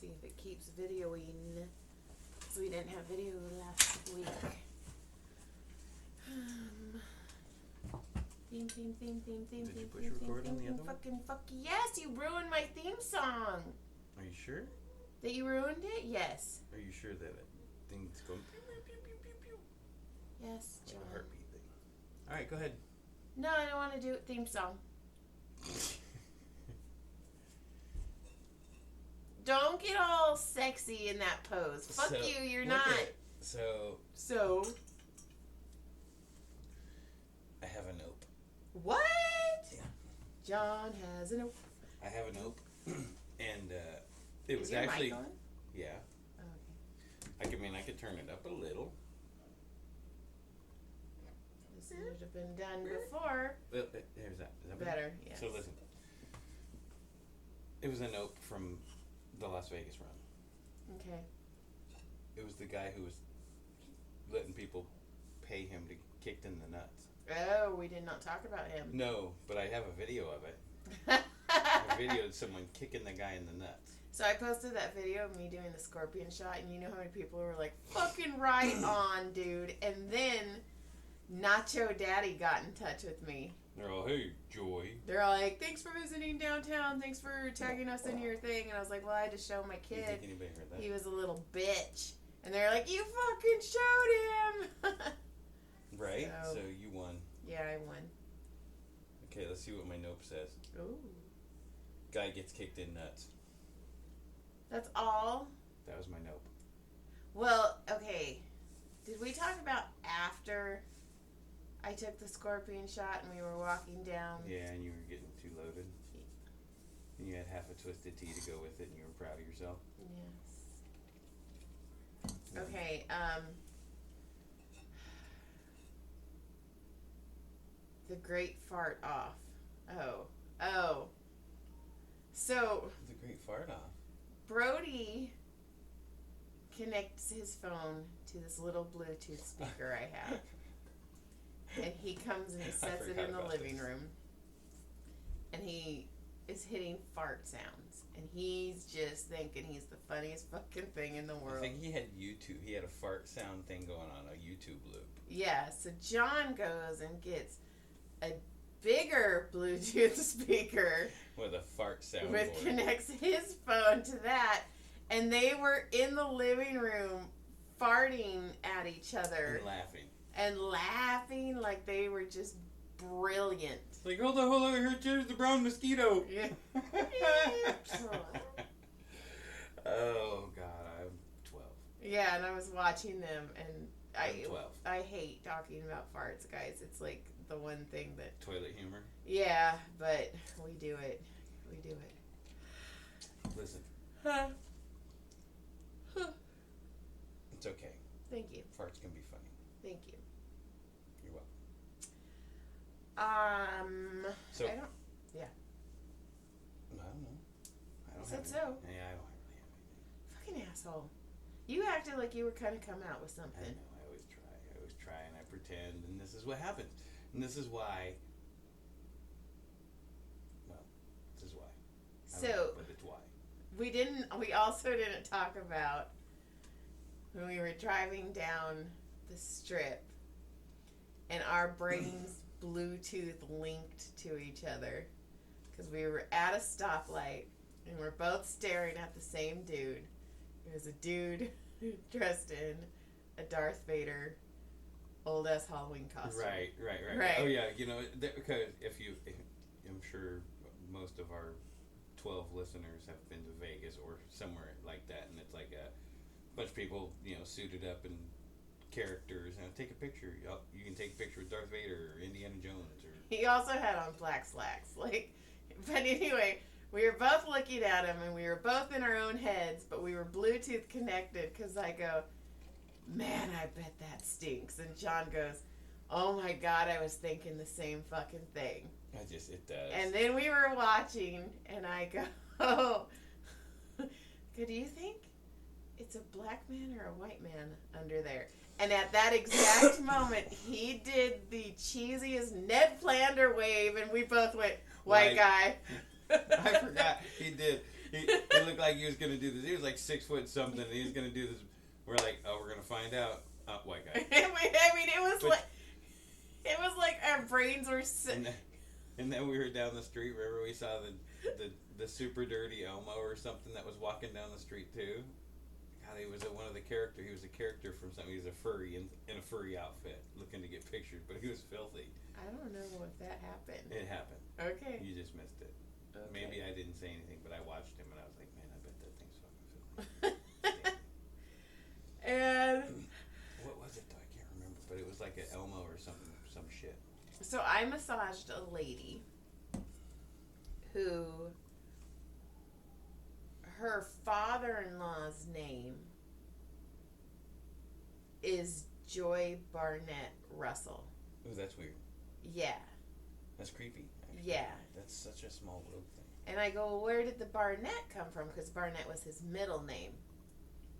See if it keeps videoing. So we didn't have video last week. Theme. Did you push record on the other one? Fuck yes, you ruined my theme song. Are you sure? That you ruined it? Yes. Are you sure that thing's going pew, pew, pew, pew, pew? Yes, John. Like a heartbeat thing. Alright, go ahead. No, I don't want to do it. Theme song. Don't get all sexy in that pose. Fuck you, you're not. So. I have a nope. What? Yeah. John has a nope. I have a nope. And it was Is your actually. mic on? Yeah. Oh, okay. I could turn it up a little. This would have been done before. Well, there's that. Is that Better, yes. So listen. It was a nope from the Las Vegas run. Okay. It was the guy who was letting people pay him to kick in the nuts. Oh, we did not talk about him. No, but I have a video of it. I videoed someone kicking the guy in the nuts. So I posted that video of me doing the scorpion shot, and you know how many people were like, fucking right on, dude. And then Nacho Daddy got in touch with me. They're all, hey, Joy. They're all like, thanks for visiting downtown. Thanks for tagging us in your thing. And I was like, well, I had to show my You kid. think anybody heard that? He was a little bitch. And they're like, you fucking showed him. Right? So you won. Yeah, I won. Okay, let's see what my nope says. Ooh. Guy gets kicked in nuts. That's all? That was my nope. Well, okay. Did we talk about after I took the scorpion shot and we were walking down? Yeah, and you were getting too loaded. And you had half a Twisted Tea to go with it, and you were proud of yourself. Yes. Okay, the great fart off. Oh. So The great fart off. Brodie connects his phone to this little Bluetooth speaker I have. And he comes and he sets it in the living room. And he is hitting fart sounds. And he's just thinking he's the funniest fucking thing in the world. I think he had YouTube. He had a fart sound thing going on, a YouTube loop. Yeah, so John goes and gets a bigger Bluetooth speaker With a fart sound. connects his phone to that, and they were in the living room farting at each other And laughing like they were just brilliant. Like, hold on, here's the brown mosquito. Yeah. Oh God, I'm 12. Yeah, and I was watching them, and I'm 12. I hate talking about farts, guys. It's like the one thing that... Toilet humor? Yeah, but we do it. Listen. Huh. It's okay. Thank you. Farts can be funny. Thank you. You're welcome. So, I don't... Yeah. I don't know. I don't said have so. Yeah, I don't really have anything. Fucking asshole. You acted like you were kind of come out with something. I know. I always try and I pretend, and this is what happens. And this is why... Well, this is why. I don't know, but it's why. We also didn't talk about when we were driving down the strip and our brains Bluetooth linked to each other because we were at a stoplight and we're both staring at the same dude. It was a dude dressed in a Darth Vader old ass Halloween costume. Right. Oh yeah, because I'm sure most of our 12 listeners have been to Vegas or somewhere like that, and it's like a bunch of people, suited up in characters, and take a picture. You can take a picture with Darth Vader or Indiana Jones. Or He also had on black slacks. But anyway, we were both looking at him, and we were both in our own heads, but we were Bluetooth connected, because I go, man, I bet that stinks. And John goes, oh my God, I was thinking the same fucking thing. It does. And then we were watching, and I go, oh, do you think it's a black man or a white man under there? And at that exact moment, he did the cheesiest Ned Flanders wave, and we both went, white guy. I forgot. He did. His It looked like he was gonna do this. He was like 6 foot something, and he was gonna do this. We're like, oh, we're gonna find out. White guy. I mean, it was like our brains were. And then we were down the street. Remember, we saw the super dirty Elmo or something that was walking down the street too. God, he was one of the character. He was a character from something. He was a furry in a furry outfit, looking to get pictured, but he was filthy. I don't know if that happened. It happened. Okay. You just missed it. Okay. Maybe I didn't say anything, but I watched him and I was like, man, I bet that thing's fucking filthy. And what was it though? I can't remember, but it was like an Elmo or something, some shit. So I massaged a lady who her father-in-law's name is Joy Barnett Russell. Oh, that's weird. Yeah. That's creepy. Actually. Yeah. That's such a small world thing. And I go, well, where did the Barnett come from? Because Barnett was his middle name.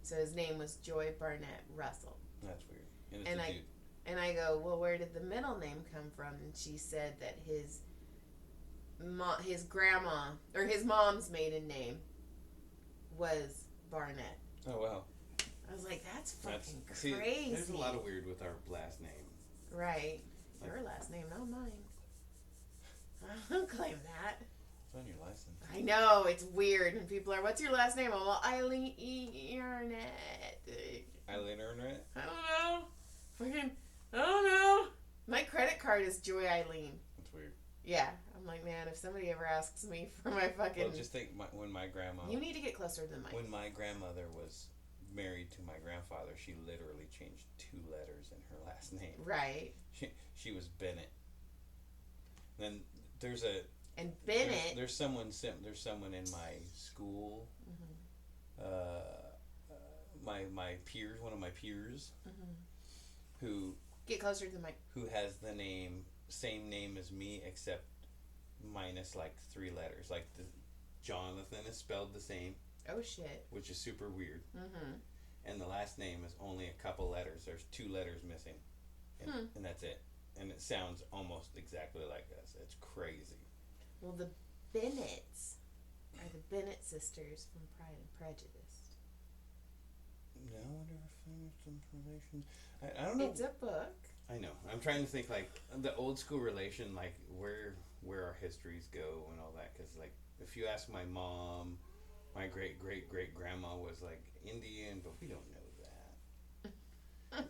So his name was Joy Barnett Russell. That's weird. And it's a dude. And I go, well, where did the middle name come from? And she said that his grandma, or his mom's maiden name was Barnett. Oh, wow. I was like, that's fucking crazy. There's a lot of weird with our last name. Right. Your last name, not mine. I don't claim that. It's on your license. I know, it's weird. And people are, what's your last name? I'm well, Eileen Arnett. Eileen Arnett? I don't know. Fucking, I don't know. My credit card is Joy Eileen. That's weird. Yeah. I'm like, man, if somebody ever asks me for my fucking... Well, just think when my grandma... You need to get closer to the mic. When my grandmother was married to my grandfather, she literally changed 2 letters in her last name. Right. She was Bennett. Then there's a... And Bennett... There's someone in my school, my peers, one of my peers, who... Get closer to the mic. Who has the same name as me, except minus like 3 letters. Like the Jonathan is spelled the same. Oh shit. Which is super weird. And the last name is only a couple letters. There's 2 letters missing. And that's it. And it sounds almost exactly like us. It's crazy. Well, the Bennetts are the Bennett sisters from Pride and Prejudice. No, I wonder if there's some relation. I don't know. It's a book. I know. I'm trying to think like the old school relation, like where our histories go and all that. Because like if you ask my mom, my great grandma was like Indian, but we don't know that.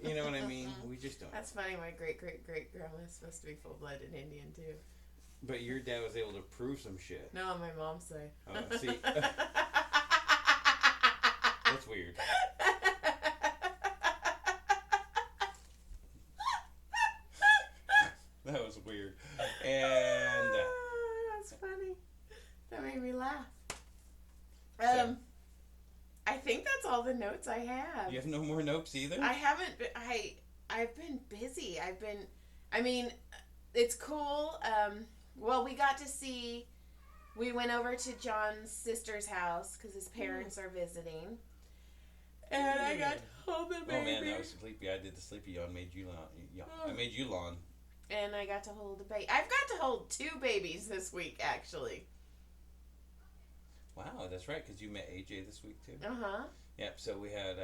You know what I mean? We just don't. That's funny. My great grandma is supposed to be full-blooded Indian too. But your dad was able to prove some shit. No, on my mom's side. Oh, see. That's weird. That was weird. And that's funny. That made me laugh. So, I think that's all the notes I have. You have no more notes either? I haven't been, I've been busy. I mean, it's cool. Well, we got to see, we went over to John's sister's house because his parents are visiting. And I got to hold the baby. Oh man, that was sleepy. I did the sleepy yawn, made you lawn. I made you lawn. And I got to hold the baby. I've got to hold 2 babies this week, actually. Wow, that's right, because you met AJ this week too. Yep. So we had,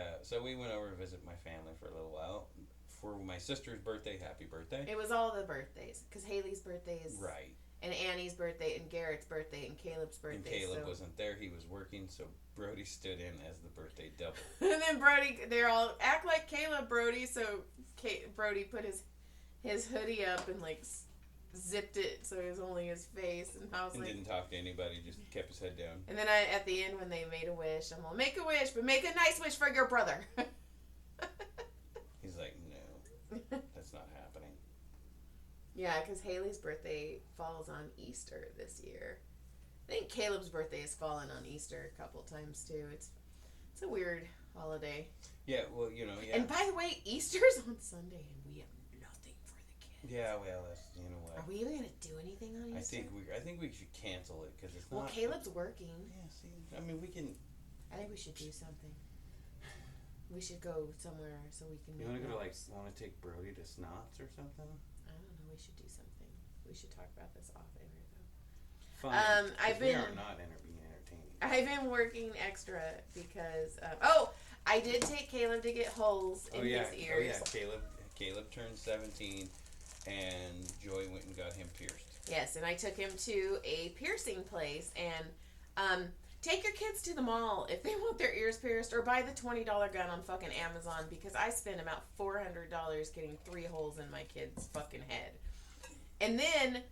we went over to visit my family for a little while for my sister's birthday. Happy birthday! It was all the birthdays because Haley's birthday is right, and Annie's birthday, and Garrett's birthday, and Caleb's birthday. And Caleb wasn't there; he was working, so Brodie stood in as the birthday double. And then Brodie, they're all act like Caleb, Brodie. So Brodie put his hoodie up and like zipped it so it was only his face, and I was like, didn't talk to anybody, just kept his head down. And then at the end when they made a wish, I'm like, make a wish, but make a nice wish for your brother. He's like, no, that's not happening. Yeah, because Haley's birthday falls on Easter this year. I think Caleb's birthday has fallen on Easter a couple times too. It's a weird holiday. Yeah, well, you know, yeah. And by the way, Easter's on Sunday, and we have nothing for the kids. Yeah, well, that's, you know what. Are we even gonna do anything on Easter? I think we should cancel it because it's not. Well, Caleb's working. Yeah, see, I mean, we can. I think we should do something. We should go somewhere so we can. You want to go to want to take Brodie to Snots or something? I don't know. We should do something. We should talk about this off air though. Fine. We are not being entertained. entertaining. I've been working extra because I did take Caleb to get holes in his ears. Oh yeah, Caleb turned 17, and Joy went and got him pierced. Yes, and I took him to a piercing place, and take your kids to the mall if they want their ears pierced, or buy the $20 gun on fucking Amazon, because I spent about $400 getting 3 holes in my kid's fucking head. And then,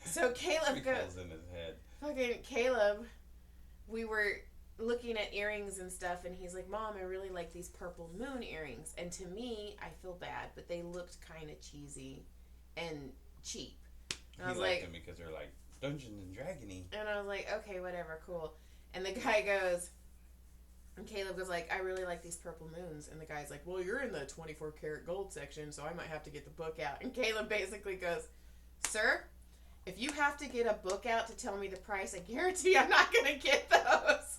so Caleb goes... holes in his head. Fucking Caleb, we were looking at earrings and stuff, and he's like, Mom, I really like these purple moon earrings. And to me, I feel bad, but they looked kind of cheesy and cheap. And I was like... them because they're like Dungeons and Dragony. And I was like, okay, whatever, cool. And the guy goes, and Caleb goes like, I really like these purple moons. And the guy's like, well, you're in the 24 karat gold section, so I might have to get the book out. And Caleb basically goes, Sir, if you have to get a book out to tell me the price, I guarantee I'm not going to get those.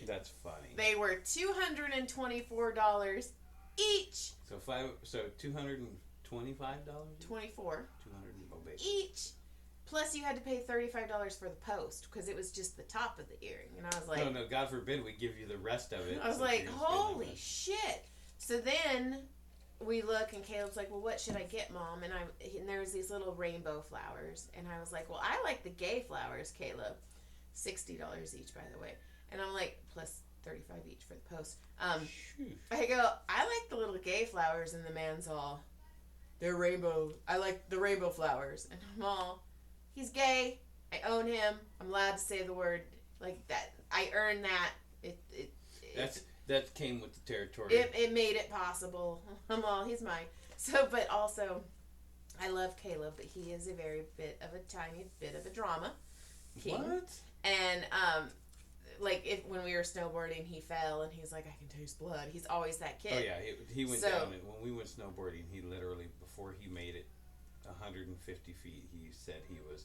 That's funny. They were $224 each. So $225? 24 $200 each. Plus, you had to pay $35 for the post because it was just the top of the earring. And I was like... No, God forbid we give you the rest of it. I was like, holy shit. So then we look, and Caleb's like, well, what should I get, Mom? And there was these little rainbow flowers. And I was like, well, I like the gay flowers, Caleb. $60 each, by the way. And I'm like, plus $35 each for the post. I go, I like the little gay flowers. And the man's all, they're rainbow. I like the rainbow flowers. And I'm all... He's gay. I own him. I'm allowed to say the word like that. I earned that. That came with the territory. It made it possible. I'm all, he's mine. So, but also, I love Caleb, but he is a very tiny bit of a drama king. What? And like when we were snowboarding, he fell, and he's like, I can taste blood. He's always that kid. Oh yeah, he went down, and when we went snowboarding, he literally, before he made it 150 feet, he said he was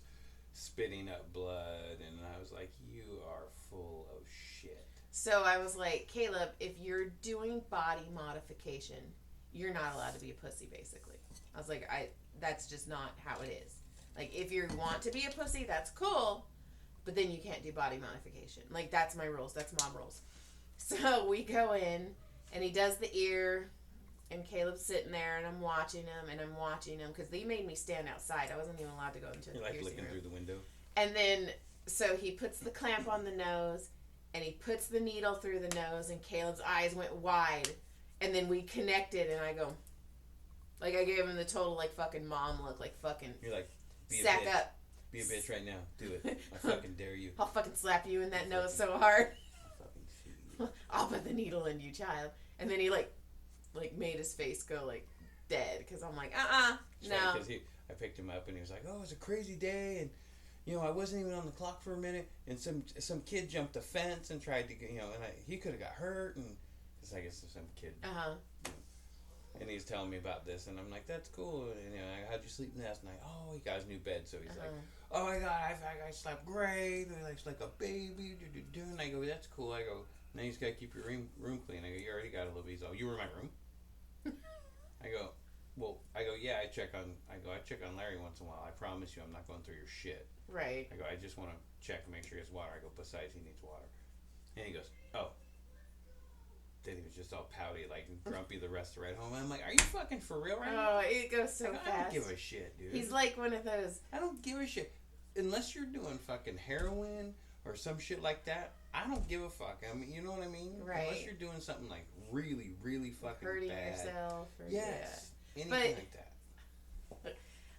spitting up blood, and I was like, you are full of shit. So I was like, Caleb, if you're doing body modification, you're not allowed to be a pussy, basically. I was like, that's just not how it is. Like, if you want to be a pussy, that's cool, but then you can't do body modification. Like, that's my rules. That's mom rules. So we go in, and he does the ear, and Caleb's sitting there, and I'm watching him, because they made me stand outside. I wasn't even allowed to go into the piercing looking room. through the window. And then, so he puts the clamp on the nose, and he puts the needle through the nose, and Caleb's eyes went wide, and then we connected, and I go, like, I gave him the total, like, fucking mom look, like, fucking... You're like, sack up. Be a bitch right now. Do it. I fucking dare you. I'll fucking slap you in that nose so hard. I'll put the needle in you, child. And then he, like made his face go, like, dead, because I'm like, no. Because I picked him up, and he was like, oh, it was a crazy day, and, you know, I wasn't even on the clock for a minute, and some kid jumped the fence and tried to, you know, and he could have got hurt, and, because I guess there's some kid. And he's telling me about this, and I'm like, that's cool, and, you know, how'd you sleep last night? Oh, he got his new bed, so he's like, oh my God, I slept great, like a baby, and I go, that's cool. I go, now you just gotta keep your room clean. I go, you already got a little bit. Oh, you were in my room? I go, yeah, I check on Larry once in a while. I promise you I'm not going through your shit. Right. I go, I just want to check and make sure he has water. I go, besides, he needs water. And he goes, oh. Then he was just all pouty, like, grumpy the rest of the ride home. I'm like, are you fucking for real right now? Oh, it goes so fast. I don't give a shit, dude. He's like one of those. I don't give a shit. Unless you're doing fucking heroin or some shit like that, I don't give a fuck. I mean, you know what I mean? Right. Unless you're doing something like really, really fucking hurting bad. yourself. Or, yes. Yeah. Anything like that.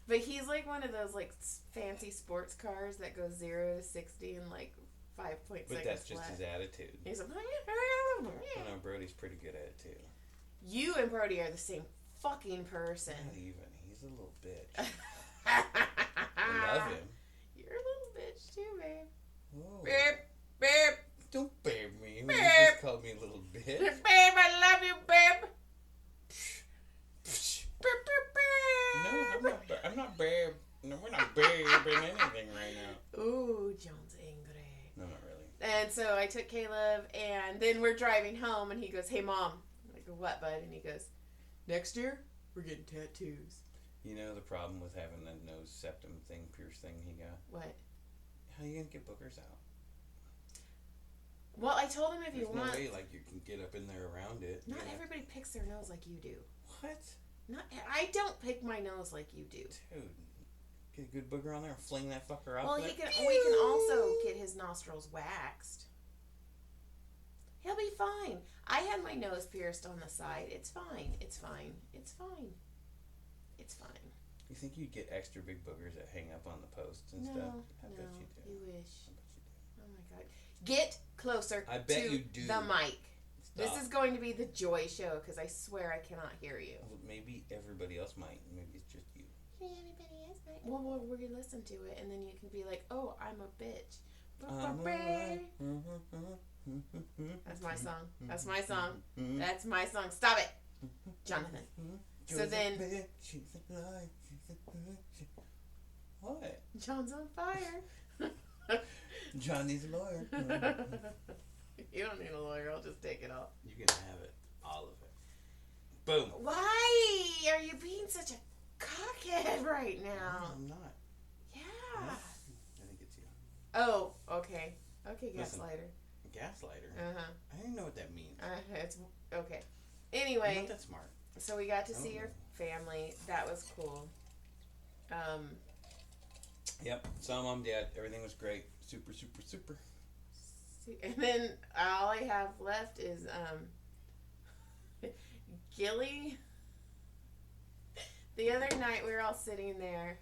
But he's like one of those like fancy sports cars that goes 0 to 60 in like 5.6 seconds. But that's just his attitude. He's like, no, Brodie's pretty good at it too. You and Brodie are the same fucking person. Not even. He's a little bitch. I love him. You're a little bitch too, babe. Whoa. Babe, babe. Don't babe me. Babe. You just called me a little bitch. Babe, I love you, babe. No, I'm not babe. No, we're not babe in anything right now. Ooh, John's angry. No, not really. And so I took Caleb, and then we're driving home, and he goes, hey, Mom. I'm like, what, bud? And he goes, next year, we're getting tattoos. You know the problem with having that nose septum thing, pierce thing he got? What? How are you going to get boogers out? Well, I told him if There's you no want. way like you can get up in there around it. Not everybody picks their nose like you do. What? I don't pick my nose like you do. Dude, get a good booger on there and fling that fucker out. Well, like, we can also get his nostrils waxed. He'll be fine. I had my nose pierced on the side. It's fine. It's fine. It's fine. It's fine. You think you'd get extra big boogers that hang up on the posts and stuff? I bet you do. You wish. I bet you do. Oh my god. Get closer I bet to you do. the mic. Stop. This is going to be the joy show because I swear I cannot hear you. Well, maybe everybody else might. Maybe it's just you. Everybody else might. Well, we're going to listen to it and then you can be like, oh, I'm a bitch. That's my song. That's my song. That's my song. Stop it, Jonathan. So then, what? John's on fire. John needs a lawyer. You don't need a lawyer. I'll just take it all. You can have it, all of it. Boom. Why are you being such a cockhead right now? I'm not. Yeah. No, I think it's you. Oh, okay. Okay, Listen. gaslighter. Gaslighter. Uh-huh. I don't even know what that means. It's okay. I'm Anyway, not that smart. so we got to I don't see your know. family. That was cool. Yep. Saw mom, dad. Everything was great. Super, super, super. And then all I have left is Gilly. The other night we were all sitting there,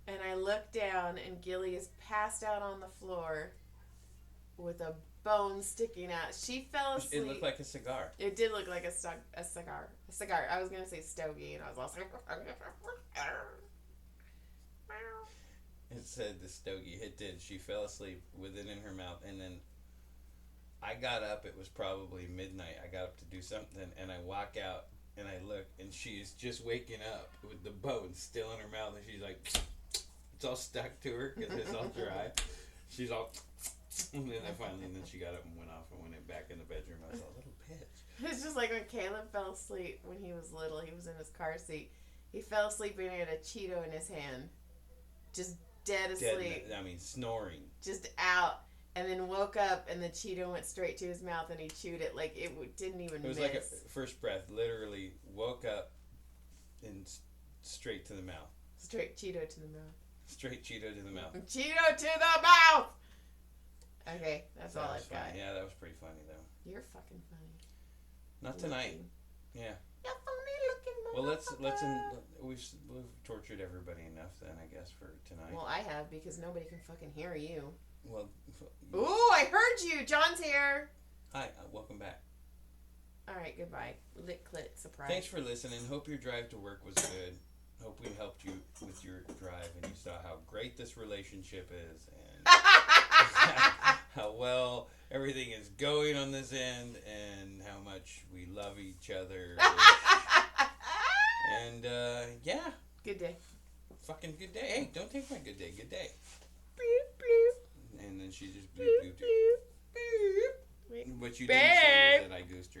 and I looked down, and Gilly is passed out on the floor with a bone sticking out. She fell asleep. It looked like a cigar. It did look like a cigar. A cigar. I was gonna say stogie, and I was like, It said the stogie. It did. She fell asleep with it in her mouth, and then I got up. It was probably midnight. I got up to do something, and I walk out, and I look, and she's just waking up with the bone still in her mouth, and she's like, it's all stuck to her because it's all dry. She's all, and then she got up and went off and went back in the bedroom. I was a little bitch. It's just like when Caleb fell asleep when he was little. He was in his car seat. He fell asleep and he had a Cheeto in his hand, just dead asleep. Snoring. Just out. And then woke up and the Cheeto went straight to his mouth and he chewed it like it didn't even miss. It was like a first breath. Literally woke up and straight to the mouth. Straight Cheeto to the mouth. Straight Cheeto to the mouth. Cheeto to the mouth! Okay, that's all I've got. Yeah, that was pretty funny though. You're fucking funny. Not tonight. Yeah. You're funny looking Well, we've tortured everybody enough then, I guess, for tonight. Well, I have because nobody can fucking hear you. Well, Ooh, I heard you. John's here. Hi, welcome back. All right, goodbye. Lick clit surprise. Thanks for listening. Hope your drive to work was good. Hope we helped you with your drive and you saw how great this relationship is and how well everything is going on this end and how much we love each other. And, yeah. Good day. Fucking good day. Hey, don't take my good day. Good day. Bloop, bloop. And then she just bloop, Bloop, bloop, bloop. bloop. What you didn't say Babe. is that I goosed her.